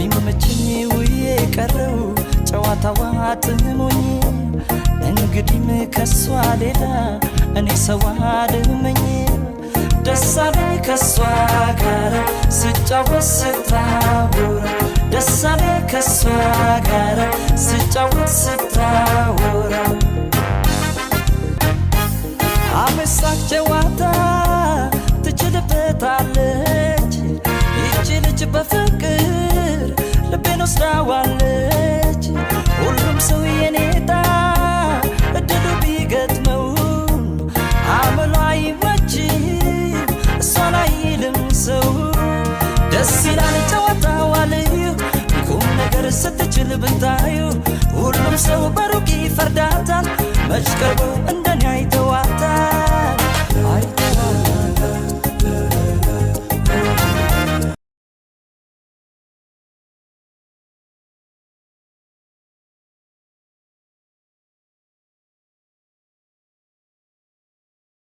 ቢመችኝ ውዬ ቀረው ጨዋታዋ አጥሞኝ እንግዲህም ከሷ ሌላ እኔ ሰው አልመኝ ደስ አለኝ ከሷ ጋር ስጫወት ስታወራ ደስ አለኝ ከሷ ጋር ስጫወት ስታወራ አመሳቅ ጨዋታ ትችልበታለች ይቺ ልጅ በፍቅር ልቤን ወስዳዋለች ሁሉም ሰው የኔታ እድሉ ቢገጥመው አመሏ ይመችም እሷን አይልም ሰው ደስ ይላል ጨዋታዋ ልዩ ቁም ነገር ስትችል ብታዩ ሁሉም ሰው በሩቅ ይፈርዳታል መች ቀርቦ እንደኔ አይተዋታል